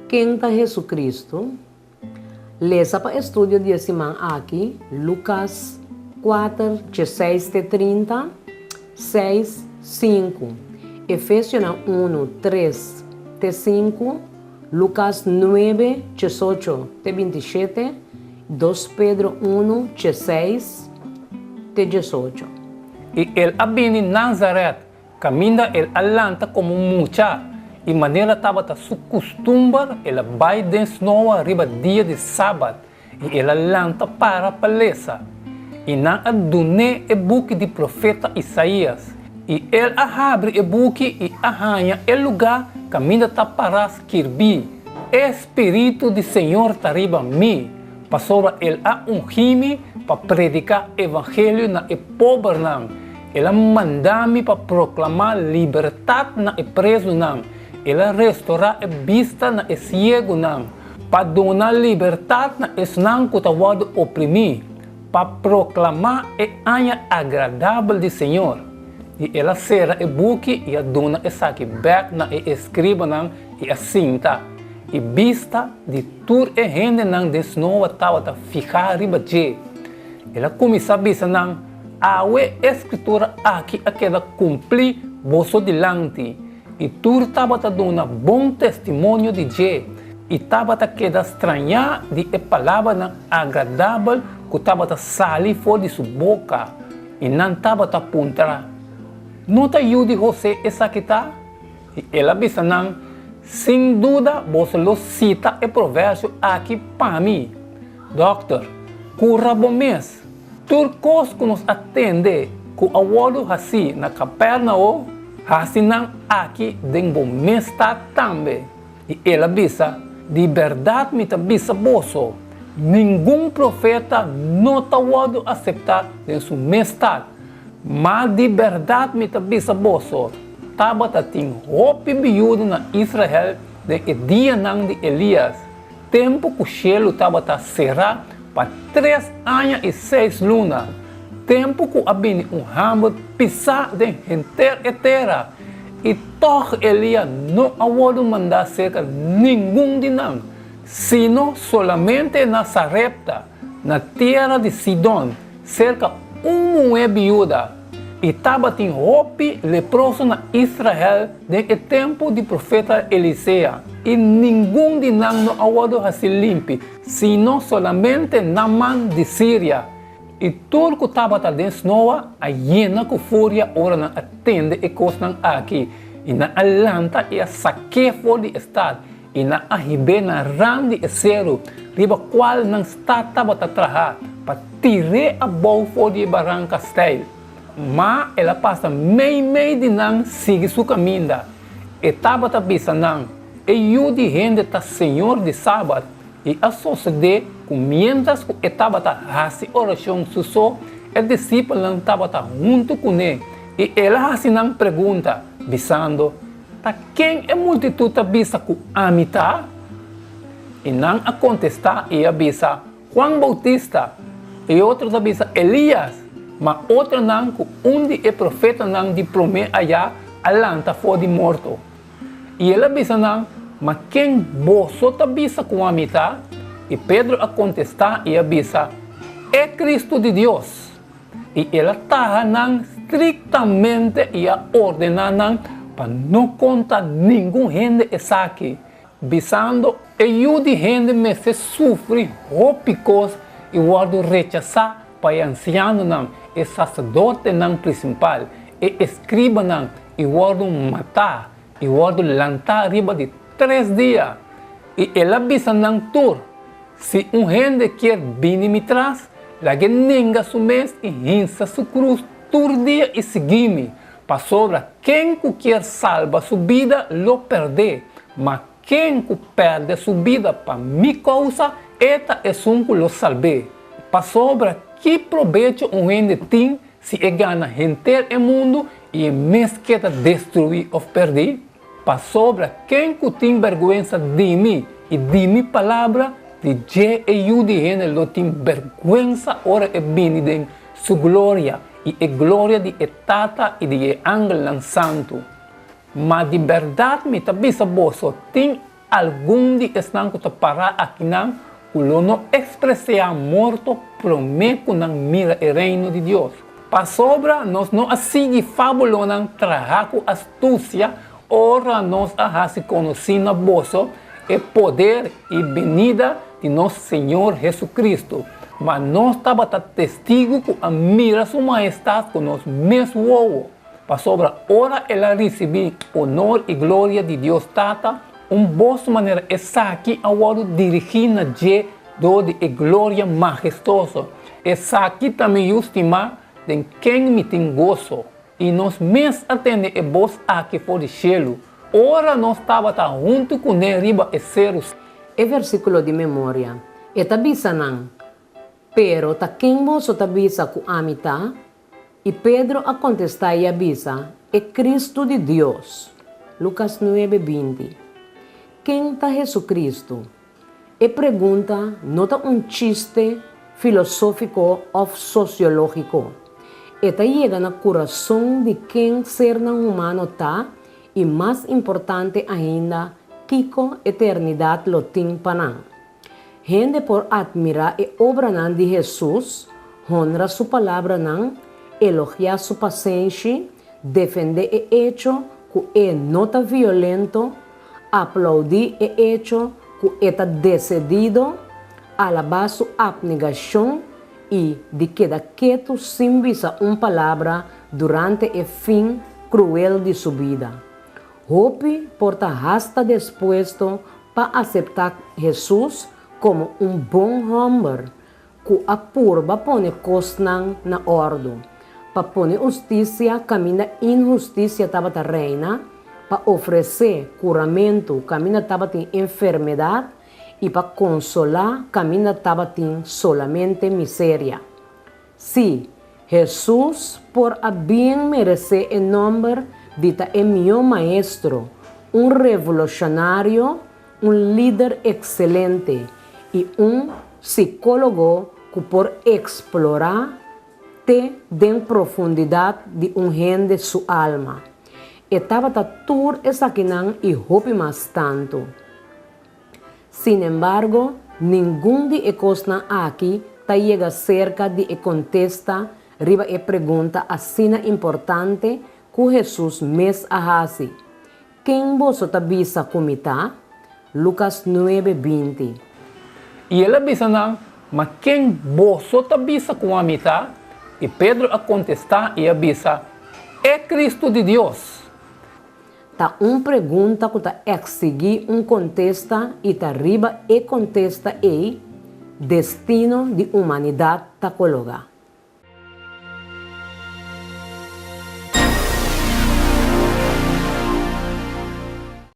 Quem está Jesus Cristo? Lesa para estudo de semana aqui, Lucas 4, 16 30, 6, 5. Efésios 1, 3, 5. Lucas 9, 18, 27. 2 Pedro 1, 16, 18. E ele abini Nazaret, caminha ele alanta como mucha, e maneira estava su costumbar, ele vai desnoa riba dia de sábado, e ele alanta para a palesa. E não adune e buque de profeta Isaías, e ele abre e buque e arranha o lugar, caminha para kirbi. Espírito do Senhor tariba mi, pastora ele a ungime para predicar evangelho na e pobre não. Ele manda-me para proclamar liberdade na e preso não. Ele restaurar a vista na e cego não. Para donar liberdade na e não que está oprimido. Para proclamar e anha agradável do Senhor. E ela será e buque e a dona e saque back na e escriba não e a cinta. E vista de tur e rende não desnova tava ficar riba de. Ela começa a vista não a escritura aqui aquela cumprir bolso dilante. E tur tava dando bom testemunho de je. E tava queda estranhar de a palavra não agradável que tava sair fora de sua boca. E não tava apontar. Não te ajude você essa que tá? E ela vista não. Sem dúvida, você lo cita e provérbio aqui para mim. Doctor, cura bom mês. Turcos que nos atende, que a wado assim na caperna ou assim não aqui den bom mês tá também. E ela bisa, de verdade me tá bisa bolso. Nenhum profeta não tá wado aceitar den su mês tá. Mas de verdade me tá bisa bolso. Tava tem roupa biúdo na Israel de dia não de Elias. Tempo que o cielo tava cerrado para 3 anos e 6 lunas. Tempo que havia ramo pisar de inteira. E toch Elias não pode mandar cerca nenhum de não, sino solamente na Sarepta, na terra de Sidon, cerca mulher biúda. E estava tem roupa leproso na Israel desde o tempo do profeta Eliseu. E nenhum de nós não pode assim limpo, sino solamente Naaman de Síria. E tudo que estava dentro Noa, a hiena com fúria, ora não atende e coisa aqui. E na alanta e a saque fora de estado. E na arribe na rande e cero, riba qual não estava trabalhando, para tirar a boa fora de barranca style. Mas ela passa meio de não seguir seu caminho. E estava pensando não. E eu de gente tá senhor de sábado. E a sociedade, com mientras que estava assim oração só, o discípulo não estava junto com ele. E ela assim não pergunta, bisando, tá quem é multitud tá bisa com amita? E não a contestar e avisa Juan Bautista. E outro avisa Elias. Mas outro não, onde é profeta não de prometer allá, alanta fora de morto. E ele avisa não, mas quem você avisa com a mitad? E Pedro a contestar e avisa, é Cristo de Deus. E ele está não estritamente e a ordenar não, para não contar nenhum gente essa aqui. Visando, e eu de gente me se sofre rópicos e guardo rechazar para anciano não. E sacerdote não principal, e escriba não, e guardo matar, e guardo lantar riba de 3 dias. E ela avisa não tur, se gente quer vir me traz, lá que ninga su mês e hinsa su cruz, tur dia e seguir-me, para sobra quem que quer salva sua vida, lo perde, mas quem que perde sua vida para mi causa, eta é um que lo salve. Para sobra que proveito gente tem se ganha gente o mundo e mês que destruir ou perder? Para sobra quem que tem vergonha de mim e de minha palavra, de je e eu de gente lo tem vergonha ora e bem de sua glória e a glória de etata e de ángel santo. Mas de verdade me tabisa boso tem algum dia estão que parar aqui não, o não expressar morto, prometo não mira o reino de Deus. Para sobra, nós não assim fábulo não trabalhar com astúcia, ora nós a se conhecer na bolsa, o poder e venida de nosso Senhor Jesus Cristo. Mas nós estamos testigo que a mira sua majestade com nós mesmo ovo. Para sobra, ora ela receber honor e glória de Deus Tata, boa maneira essa aqui agora dirigir na de glória majestosa. Essa aqui também estima de quem me tem gozo. E nós mesmos atende e voz aqui for de cielo. Ora nós estava junto com ele riba e seros. E versículo de memória. E tabisa não. Pero ta quem moço tabisa com amita. E Pedro a contestar e avisa. É Cristo de Deus. Lucas 9:20. Quem está Jesucristo? E pergunta nota chiste filosófico ou sociológico. Eta chega no coração de quem ser não humano está e mais importante ainda, Kiko eternidade lo tem para gente por admirar a obra de Jesus, honra sua palavra não, elogiar sua paciência, defender o hecho que é nota violento, aplaudir o hecho que está decidido, alabar sua abnegação e de quedar quieto sem visar uma palavra durante o fim cruel de sua vida. Hope por estar disposto para aceitar Jesus como bom homem, que apurba pone cosnan na ordem, para pôr justiça caminha injustiça estava a reina, para oferecer curamento caminha estava em enfermidade e para consolar caminha estava em solamente miséria. Sim, Jesus por a bem merecer o nome de é meu maestro, revolucionário, líder excelente e psicólogo que por explorar te den profundidade de gente sua alma. Estava tur essa quinan e hope mais tanto. Sin embargo, nenhum de coisas aqui chega cerca de contesta riba e pergunta assim importante que Jesus mes ahasi. Quem você tabisa comita? Lucas 9:20. E ele avisa não, mas quem você tabisa com a mitad? E Pedro a contestar e avisa, é Cristo de Deus. Ta pergunta que ta exigir contesta e ta riba e contesta e destino de humanidade ta coloca.